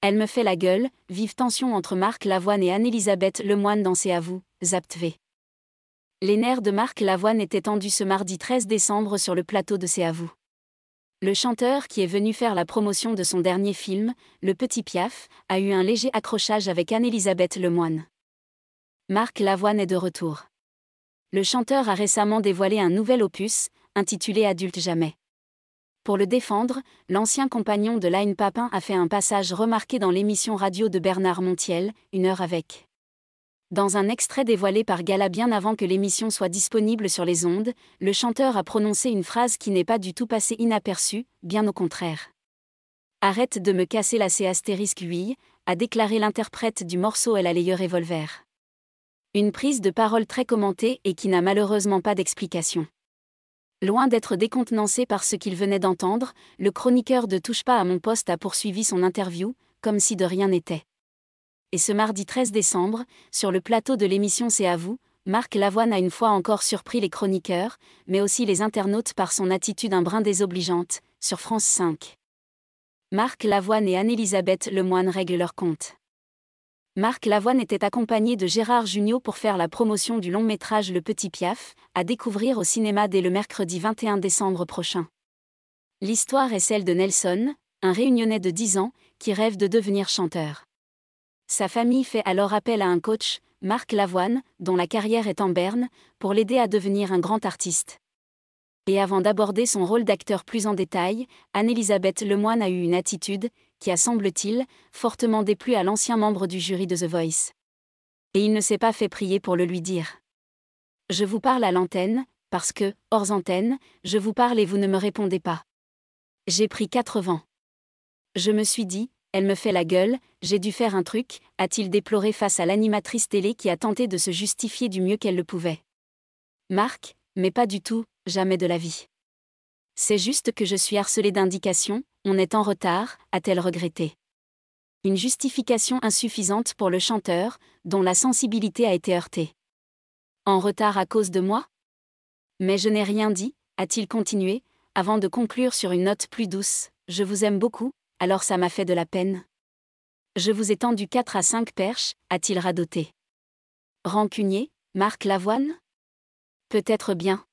Elle me fait la gueule, vive tension entre Marc Lavoine et Anne-Elisabeth Lemoine dans C'est à vous, Zap TV. Les nerfs de Marc Lavoine étaient tendus ce mardi 13 décembre sur le plateau de C'est à vous. Le chanteur qui est venu faire la promotion de son dernier film, Le Petit Piaf, a eu un léger accrochage avec Anne-Elisabeth Lemoine. Marc Lavoine est de retour. Le chanteur a récemment dévoilé un nouvel opus, intitulé Adulte jamais. Pour le défendre, l'ancien compagnon de Line Papin a fait un passage remarqué dans l'émission radio de Bernard Montiel, Une heure avec. Dans un extrait dévoilé par Gala bien avant que l'émission soit disponible sur les ondes, le chanteur a prononcé une phrase qui n'est pas du tout passée inaperçue, bien au contraire. « Arrête de me casser la C***, a déclaré l'interprète du morceau Elle a les yeux revolver. Une prise de parole très commentée et qui n'a malheureusement pas d'explication. Loin d'être décontenancé par ce qu'il venait d'entendre, le chroniqueur de Touche pas à mon poste a poursuivi son interview, comme si de rien n'était. Et ce mardi 13 décembre, sur le plateau de l'émission C'est à vous, Marc Lavoine a une fois encore surpris les chroniqueurs, mais aussi les internautes par son attitude un brin désobligeante, sur France 5. Marc Lavoine et Anne-Elisabeth Lemoine règlent leur compte. Marc Lavoine était accompagné de Gérard Jugnot pour faire la promotion du long-métrage Le Petit Piaf, à découvrir au cinéma dès le mercredi 21 décembre prochain. L'histoire est celle de Nelson, un Réunionnais de 10 ans, qui rêve de devenir chanteur. Sa famille fait alors appel à un coach, Marc Lavoine, dont la carrière est en berne, pour l'aider à devenir un grand artiste. Et avant d'aborder son rôle d'acteur plus en détail, Anne-Elisabeth Lemoine a eu une attitude, qui a semble-t-il, fortement déplu à l'ancien membre du jury de The Voice. Et il ne s'est pas fait prier pour le lui dire. Je vous parle à l'antenne, parce que, hors antenne, je vous parle et vous ne me répondez pas. J'ai pris 4 vents. Je me suis dit, elle me fait la gueule, j'ai dû faire un truc, a-t-il déploré face à l'animatrice télé qui a tenté de se justifier du mieux qu'elle le pouvait. Marc, mais pas du tout, jamais de la vie. C'est juste que je suis harcelée d'indications, on est en retard, a-t-elle regretté. Une justification insuffisante pour le chanteur, dont la sensibilité a été heurtée. En retard à cause de moi ? Mais je n'ai rien dit, a-t-il continué, avant de conclure sur une note plus douce, je vous aime beaucoup, alors ça m'a fait de la peine. Je vous ai tendu 4 à 5 perches, a-t-il radoté. Rancunier, Marc Lavoine ? Peut-être bien.